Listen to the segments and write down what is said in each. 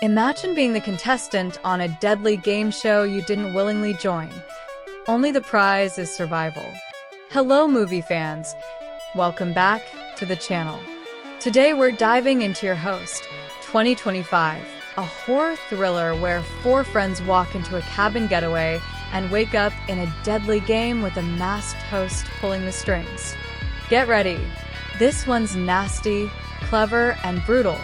Imagine being the contestant on a deadly game show you didn't willingly join. Only the prize is survival. Hello, movie fans. Welcome back to the channel. Today we're diving into your host, 2025, a horror thriller where four friends walk into a cabin getaway and wake up in a deadly game with a masked host pulling the strings. Get ready. This one's nasty, clever, and brutal.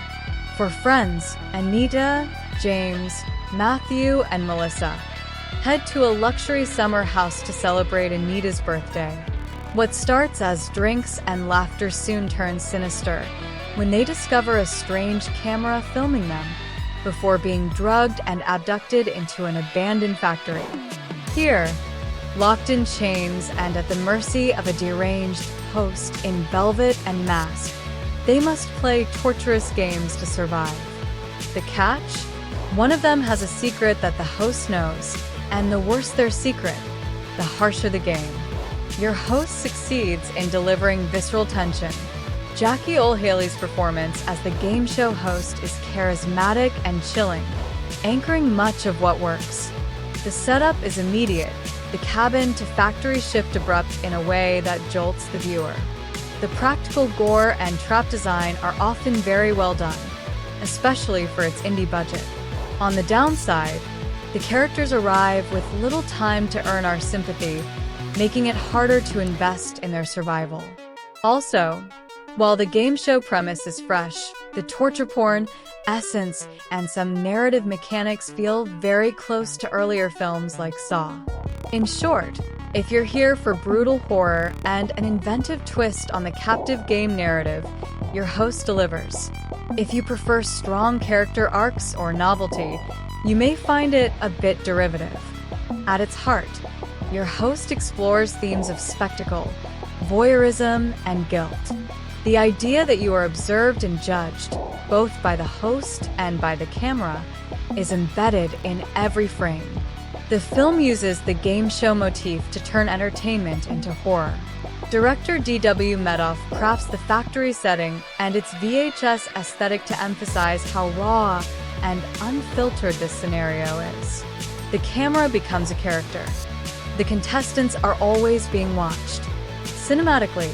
For friends Anita, James, Matthew, and Melissa, head to a luxury summer house to celebrate Anita's birthday. What starts as drinks and laughter soon turns sinister when they discover a strange camera filming them before being drugged and abducted into an abandoned factory. Here, locked in chains and at the mercy of a deranged host in velvet and mask, they must play torturous games to survive. The catch? One of them has a secret that the host knows, and the worse their secret, the harsher the game. Your host succeeds in delivering visceral tension. Jackie Earle Haley's performance as the game show host is charismatic and chilling, anchoring much of what works. The setup is immediate, the cabin to factory shift abrupt in a way that jolts the viewer. The practical gore and trap design are often very well done, especially for its indie budget. On the downside, the characters arrive with little time to earn our sympathy, making it harder to invest in their survival. Also, while the game show premise is fresh, the torture porn, essence, and some narrative mechanics feel very close to earlier films like Saw. In short, if you're here for brutal horror and an inventive twist on the captive game narrative, your host delivers. If you prefer strong character arcs or novelty, you may find it a bit derivative. At its heart, your host explores themes of spectacle, voyeurism, and guilt. The idea that you are observed and judged, both by the host and by the camera, is embedded in every frame. The film uses the game show motif to turn entertainment into horror. Director D.W. Medoff crafts the factory setting and its VHS aesthetic to emphasize how raw and unfiltered this scenario is. The camera becomes a character. The contestants are always being watched. Cinematically,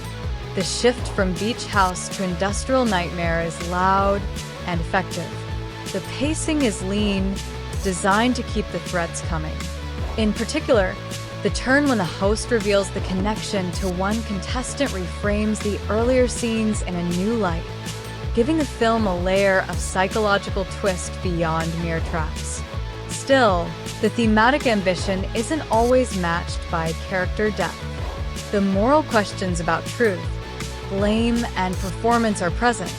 the shift from beach house to industrial nightmare is loud and effective. The pacing is lean, designed to keep the threats coming. In particular, the turn when the host reveals the connection to one contestant reframes the earlier scenes in a new light, giving the film a layer of psychological twist beyond mere traps. Still, the thematic ambition isn't always matched by character depth. The moral questions about truth, blame, and performance are present,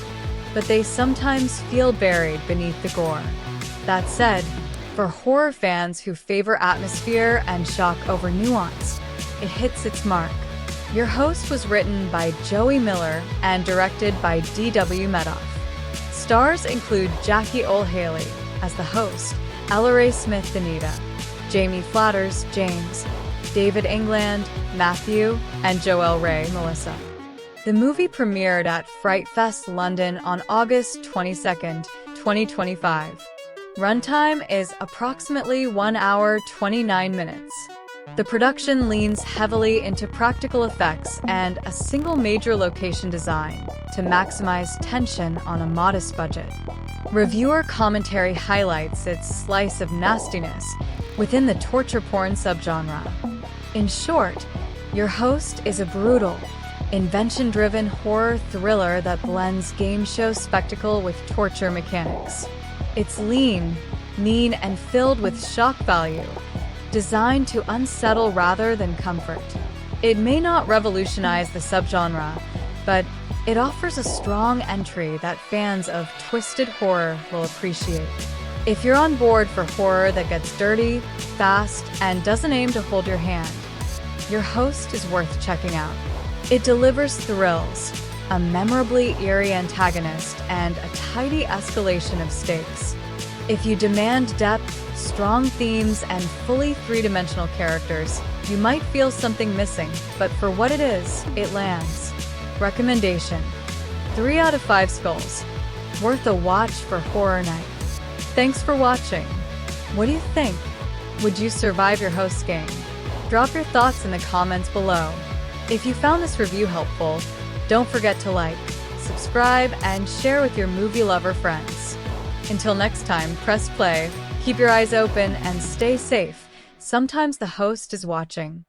but they sometimes feel buried beneath the gore. That said, for horror fans who favor atmosphere and shock over nuance, it hits its mark. Your Host was written by Joey Miller and directed by D.W. Medoff. Stars include Jackie Earle Haley as the host, Ella Ray Smith Anita, Jamie Flatters James, David England Matthew, and Joelle Ray Melissa. The movie premiered at Fright Fest London on August 22, 2025. Runtime is approximately 1 hour 29 minutes. The production leans heavily into practical effects and a single major location design to maximize tension on a modest budget. Reviewer commentary highlights its slice of nastiness within the torture porn subgenre. In short, Your Host is a brutal, invention-driven horror thriller that blends game show spectacle with torture mechanics. It's lean, mean, and filled with shock value, designed to unsettle rather than comfort. It may not revolutionize the subgenre, but it offers a strong entry that fans of twisted horror will appreciate. If you're on board for horror that gets dirty, fast, and doesn't aim to hold your hand, Your Host is worth checking out. It delivers thrills, a memorably eerie antagonist, and a tidy escalation of stakes. If you demand depth, strong themes, and fully three-dimensional characters, you might feel something missing, but for what it is, it lands. Recommendation: 3 out of 5 skulls. Worth a watch for horror night. Thanks for watching. What do you think? Would you survive your host's game? Drop your thoughts in the comments below. If you found this review helpful, don't forget to like, subscribe, and share with your movie lover friends. Until next time, press play, keep your eyes open, and stay safe. Sometimes the host is watching.